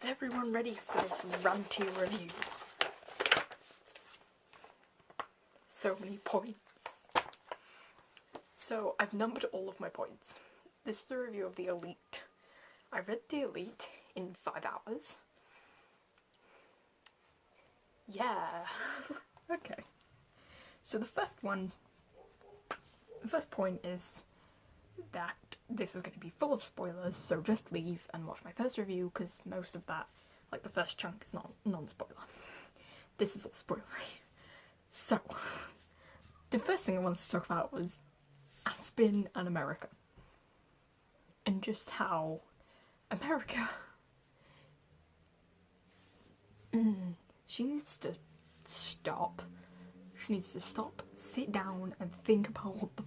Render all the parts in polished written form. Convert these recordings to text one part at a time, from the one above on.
everyone ready for this ranty review? So many points. So I've numbered all of my points. This is a review of The Elite. I read The Elite in 5 hours. Yeah. Okay. So the first point is that this is going to be full of spoilers, so just leave and watch my first review, because most of that, like the first chunk, is not non-spoiler. This is all spoilery. So, the first thing I wanted to talk about was Aspen and America. And just how America... she needs to stop. She needs to stop, sit down, and think about what the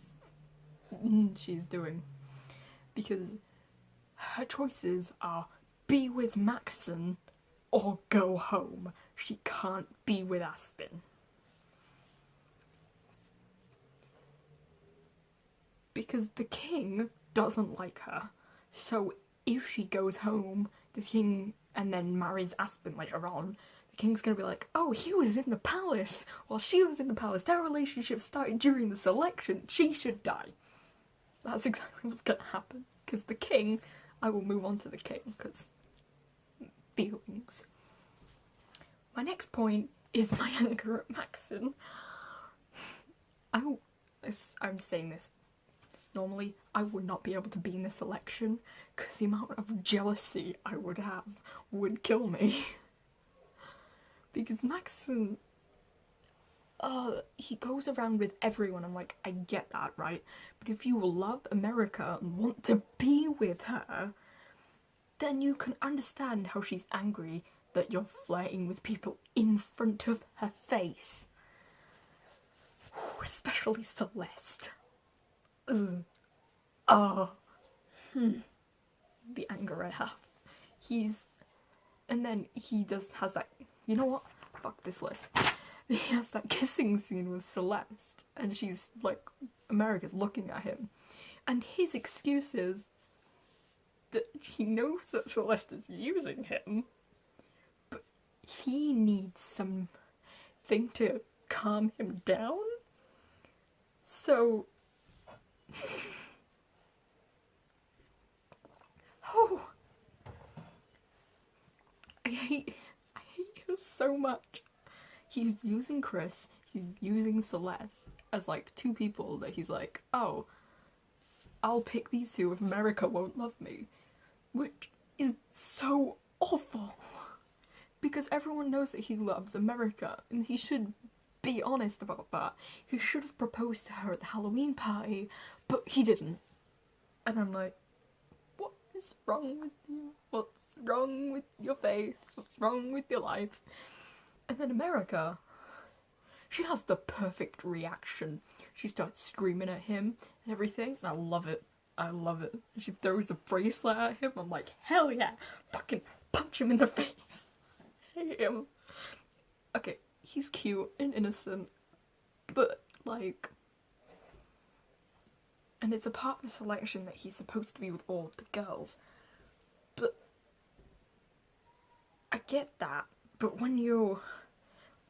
she's doing. Because her choices are be with Maxon or go home. She can't be with Aspen. Because the king doesn't like her. So if she goes home, the king, and then marries Aspen later on, the king's gonna be like, oh, he was in the palace while she was in the palace. Their relationship started during the selection. She should die. That's exactly what's gonna happen. Because the king, I will move on to the king, because feelings. My next point is my anger at Maxon. I'm saying this. Normally, I would not be able to be in this election, because the amount of jealousy I would have would kill me. Because Maxon, he goes around with everyone. I'm like, I get that, right? But if you love America and want to be with her, then you can understand how she's angry that you're flirting with people in front of her face. Especially Celeste. Ugh. Oh. The anger I have. And then he has that, you know what? Fuck this list. He has that kissing scene with Celeste, and she's like, America's looking at him. And his excuse is that he knows that Celeste is using him, but he needs something to calm him down. So... oh. I hate him so much. He's using Chris, he's using Celeste as like two people that he's like, oh, I'll pick these two if America won't love me. Which is so awful. Because everyone knows that he loves America, and he should be honest about that. He should have proposed to her at the Halloween party, but he didn't. And I'm like, what is wrong with you? What's wrong with your face? What's wrong with your life? And then America, she has the perfect reaction. She starts screaming at him and everything, and I love it. I love it. She throws the bracelet at him. I'm like, hell yeah! Fucking punch him in the face. I hate him. Okay, he's cute and innocent, but like... and it's a part of the selection that he's supposed to be with all of the girls. But... I get that, but when you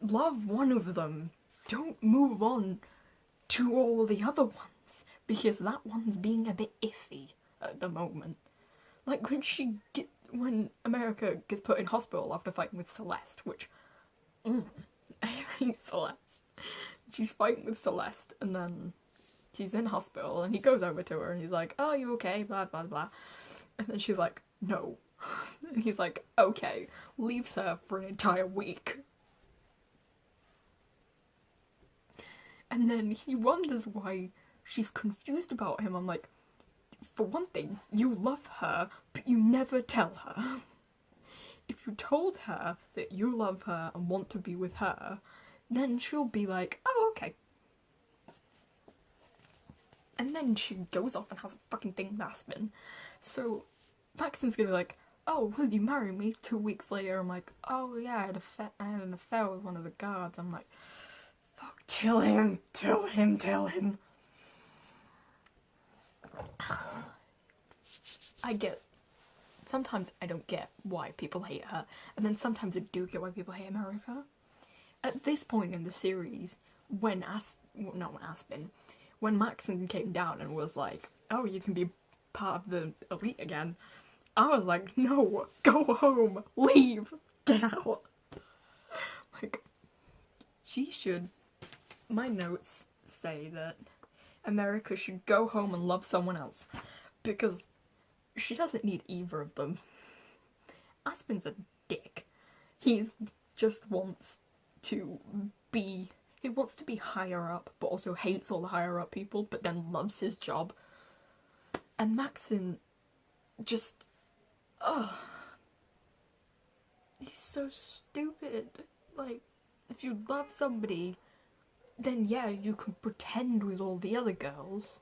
love one of them, don't move on to all the other ones, because that one's being a bit iffy at the moment. Like when America gets put in hospital after fighting with Celeste, which I hate Celeste. She's fighting with Celeste, and then she's in hospital, and he goes over to her and he's like, oh, you okay, blah blah blah, and then she's like, no. And he's like, okay, leaves her for an entire week. And then he wonders why she's confused about him. I'm like, for one thing, you love her, but you never tell her. If you told her that you love her and want to be with her, then she'll be like, oh, okay. And then she goes off and has a fucking thing with Aspen. So Maxon's gonna be like, oh, will you marry me? 2 weeks later, I'm like, oh yeah, I had an affair with one of the guards. I'm like, fuck, tell him. I get sometimes I don't get why people hate her, and then sometimes I do get why people hate America. At this point in the series, when when Maxon came down and was like, oh, you can be part of the elite again, I was like, no, go home, leave, get out. Like, she should, my notes say that America should go home and love someone else, because she doesn't need either of them. Aspen's a dick. He just wants to be, he wants to be higher up, but also hates all the higher up people, but then loves his job. And Maxon just, he's so stupid. Like, if you love somebody, then yeah, you can pretend with all the other girls,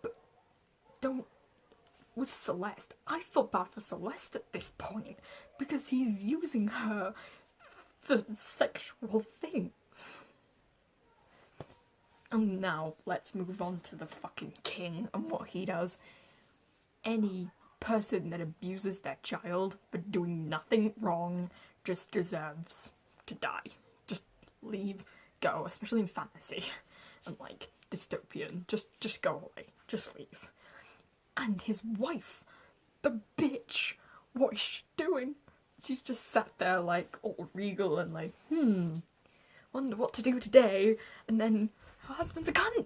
but don't with Celeste. I feel bad for Celeste at this point, because he's using her for sexual things. And now, let's move on to the fucking king and what he does. Any person that abuses their child for doing nothing wrong just deserves to die. Just leave, go, especially in fantasy and like dystopian. Just go away. Just leave. And his wife, the bitch, what is she doing? She's just sat there like all regal and like, wonder what to do today, and then her husband's a cunt.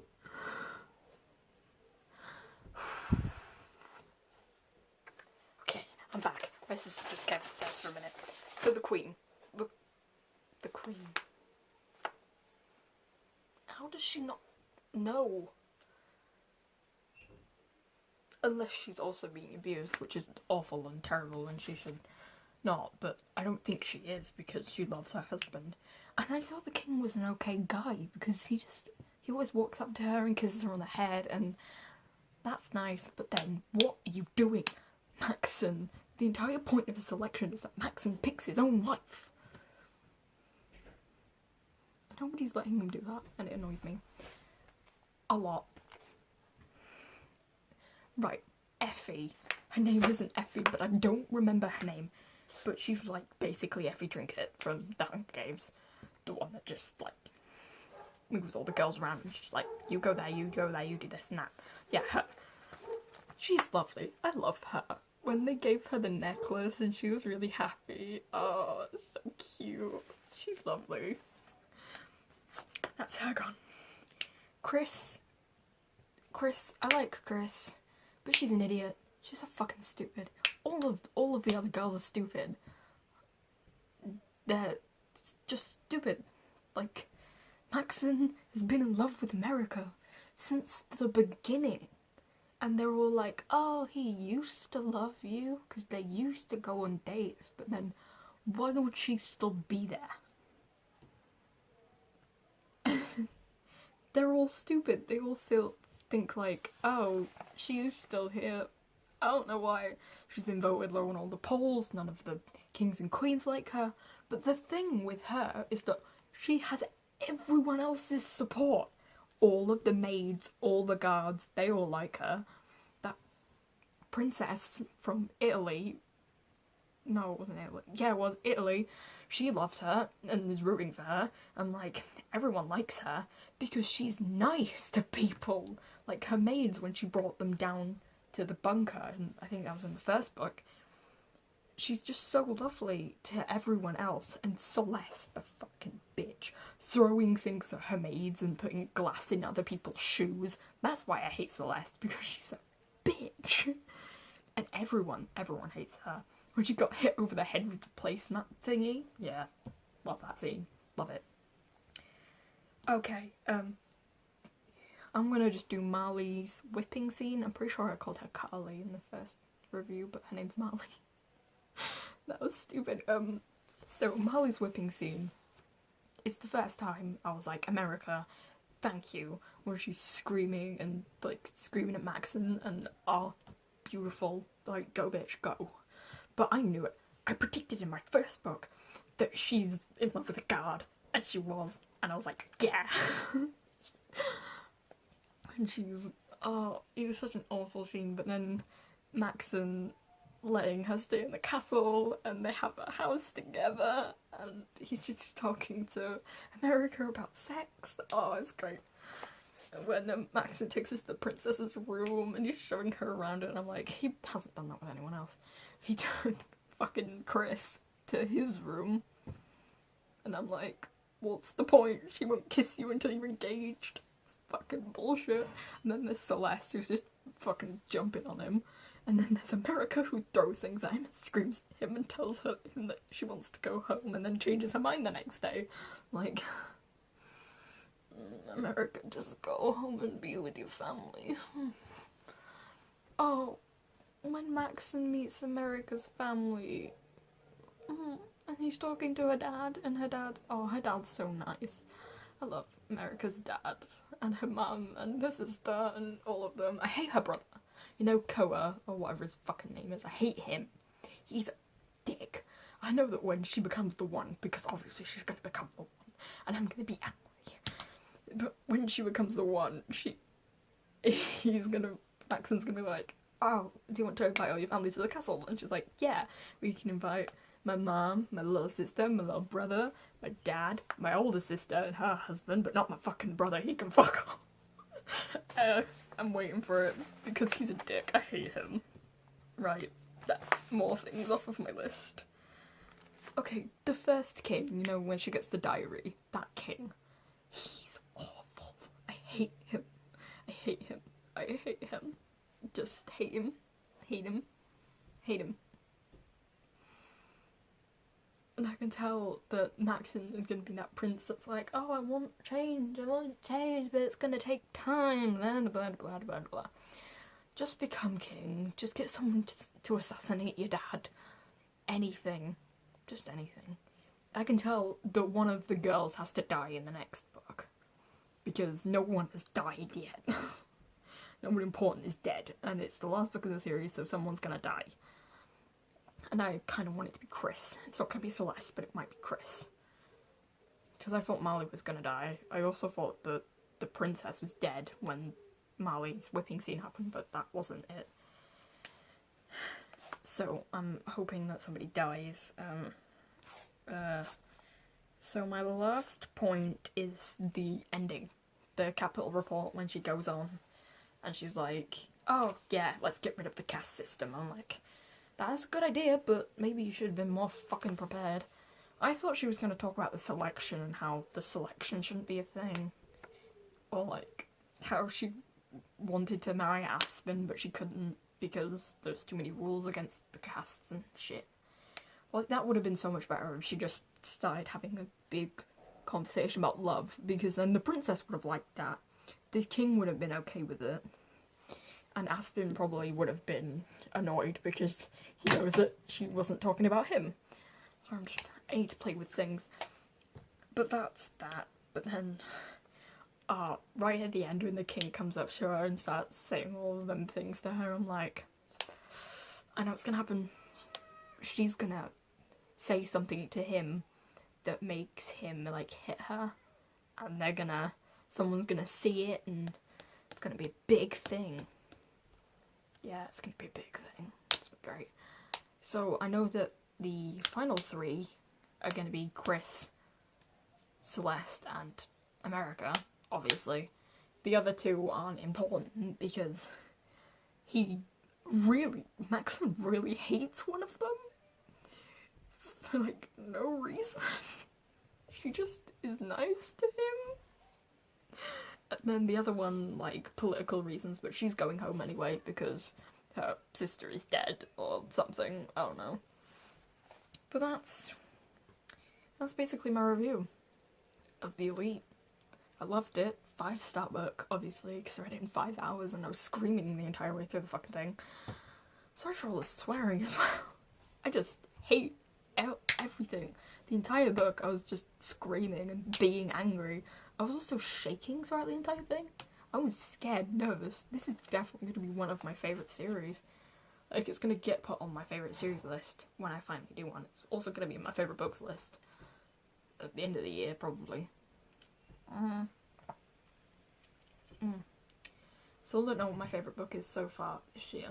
Okay, I'm back. My sister just came upstairs for a minute. So the queen. The queen. How does she not know? Unless she's also being abused, which is awful and terrible and she should not, but I don't think she is because she loves her husband. And I thought the king was an okay guy because he always walks up to her and kisses her on the head, and that's nice, but then what are you doing, Maxon? The entire point of his selection is that Maxon picks his own wife. Nobody's letting him do that, and it annoys me a lot. Right, Effie. Her name isn't Effie, but I don't remember her name. But she's like basically Effie Trinket from the Hunger Games. The one that just like moves all the girls around and she's like, you go there, you do this and that. Yeah, her. She's lovely. I love her. When they gave her the necklace and she was really happy. Oh, it's so cute. She's lovely. That's her gone. Chris, I like Chris, but she's an idiot. She's so fucking stupid. All of the other girls are stupid. They're just stupid. Like, Maxon has been in love with America since the beginning. And they're all like, oh, he used to love you, because they used to go on dates, but then why would she still be there? They're all stupid. They all think like, oh, she is still here. I don't know why. She's been voted low on all the polls. None of the kings and queens like her. But the thing with her is that she has everyone else's support. All of the maids, all the guards, they all like her. That princess from Italy, no, it wasn't Italy. Yeah, it was Italy. She loves her and is rooting for her. And like, everyone likes her because she's nice to people. Like her maids, when she brought them down to the bunker, and I think that was in the first book, she's just so lovely to everyone else. And Celeste, the fucking bitch, throwing things at her maids and putting glass in other people's shoes. That's why I hate Celeste, because she's a bitch. And everyone hates her. When she got hit over the head with the placemat thingy. Yeah, love that scene. Love it. Okay, I'm gonna just do Marley's whipping scene. I'm pretty sure I called her Carly in the first review, but her name's Marley. That was stupid. So Marley's whipping scene. It's the first time I was like, America, thank you. Where she's screaming and like screaming at Maxon and oh, beautiful. Like, go bitch, go. But I knew it. I predicted in my first book that she's in love with a guard, and she was. And I was like, yeah. And she's, oh, it was such an awful scene. But then Maxon letting her stay in the castle, and they have a house together, and he's just talking to America about sex. Oh, it's great. When Maxon takes us to the princess's room and he's showing her around it, and I'm like, he hasn't done that with anyone else. He took fucking Chris to his room, and I'm like, what's the point? She won't kiss you until you're engaged. It's fucking bullshit. And then there's Celeste, who's just fucking jumping on him. And then there's America, who throws things at him and screams at him and tells him that she wants to go home, and then changes her mind the next day. Like, America, just go home and be with your family. Oh, when Maxon meets America's family, and he's talking to her dad, and her dad's so nice. I love America's dad, and her mum, and her sister, and all of them. I hate her brother. You know, Koa, or whatever his fucking name is. I hate him. He's a dick. I know that when she becomes the one, because obviously she's gonna become the one, and I'm gonna be angry. But when she becomes the one, Maxon's gonna be like, oh, do you want to invite all your family to the castle? And she's like, yeah, we can invite my mom, my little sister, my little brother, my dad, my older sister, and her husband, but not my fucking brother, he can fuck off. I'm waiting for it, because he's a dick, I hate him. Right, that's more things off of my list. Okay, the first king, you know, when she gets the diary, that king, he's awful. I hate him. I hate him. I hate him. Just hate him. Hate him. Hate him. And I can tell that Maxon is going to be that prince that's like, oh, I want change, but it's going to take time, blah, blah, blah, blah, blah. Just become king. Just get someone to assassinate your dad. Anything. Just anything. I can tell that one of the girls has to die in the next book, because no one has died yet. No one important is dead, and it's the last book of the series, so someone's gonna die. And I kind of want it to be Chris. It's not gonna be Celeste, but it might be Chris. Because I thought Marley was gonna die. I also thought that the princess was dead when Marley's whipping scene happened, but that wasn't it. So I'm hoping that somebody dies. So my last point is the ending. The Capitol report, when she goes on and she's like, oh yeah, let's get rid of the caste system. I'm like, that's a good idea, but maybe you should have been more fucking prepared. I thought she was going to talk about the selection and how the selection shouldn't be a thing. Or like, how she wanted to marry Aspen, but she couldn't because there's too many rules against the castes and shit. Like, that would have been so much better if she just started having a big conversation about love, because then the princess would have liked that. The king would have been okay with it. And Aspen probably would have been annoyed because he knows that she wasn't talking about him. So I need to play with things. But that's that. But then, right at the end when the king comes up to her and starts saying all of them things to her, I'm like, I know what's gonna happen. She's gonna say something to him that makes him, like, hit her. And someone's gonna see it, and it's gonna be a big thing. Yeah, it's gonna be a big thing. It's great. So I know that the final three are gonna be Chris, Celeste, and America, obviously. The other two aren't important because Maxon really hates one of them for, like, no reason. She just is nice to him. And then the other one, like, political reasons, but she's going home anyway because her sister is dead or something, I don't know. But that's basically my review of The Elite. I loved it. 5-star book, obviously, because I read it in 5 hours and I was screaming the entire way through the fucking thing. Sorry for all the swearing as well. I just hate everything. The entire book, I was just screaming and being angry. I was also shaking throughout the entire thing. I was scared, nervous. This is definitely going to be one of my favourite series. Like, it's going to get put on my favourite series list when I finally do one. It's also going to be in my favourite books list at the end of the year, probably. So I don't know what my favourite book is so far this year.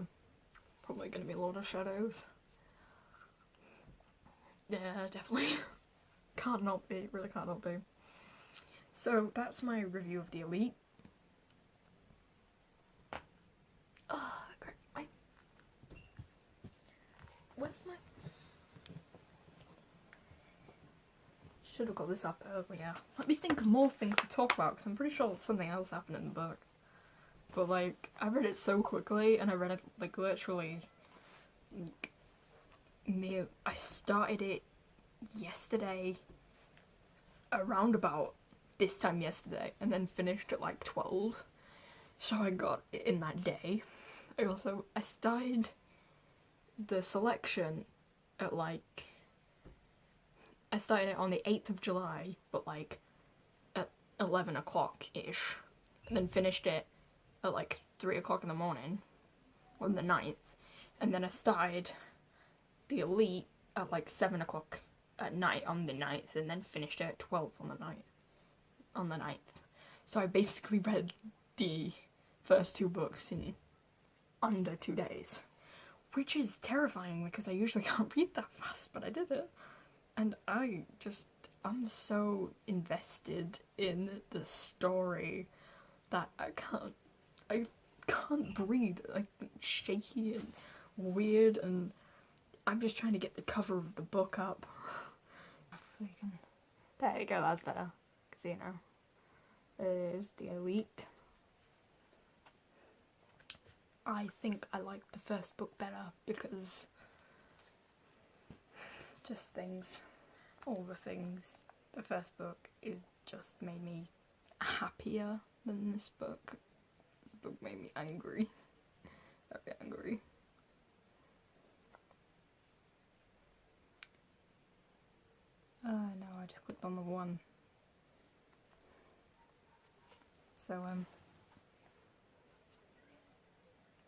Probably gonna be a lot of shadows. Yeah, definitely. Can't not be, really can't not be. So that's my review of The Elite. Great. Where's my... Should have got this up earlier. Let me think of more things to talk about, because I'm pretty sure something else happened in the book. But, like, I read it so quickly, and I read it, like, literally... I started it yesterday, around about this time yesterday, and then finished at, like, 12. So I got it in that day. I started the selection at, like... I started it on the 8th of July, but like at 11 o'clock-ish, and then finished it at like 3 o'clock in the morning on the 9th, and then I started The Elite at like 7 o'clock at night on the 9th, and then finished it at 12 on the 9th. So I basically read the first 2 books in under 2 days, which is terrifying because I usually can't read that fast, but I did it. And I'm so invested in the story that I can't breathe, like, shaky and weird, and I'm just trying to get the cover of the book up. There you go, that's better, because, you know, there's The Elite. I think I like the first book better because just things, all the things. The first book is just made me happier than this book. This book made me angry. Very angry. No, I just clicked on the one. So,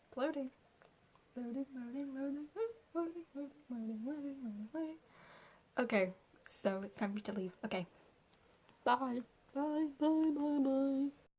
it's loading. Loading. Okay, so it's time for you to leave. Okay. Bye. Bye.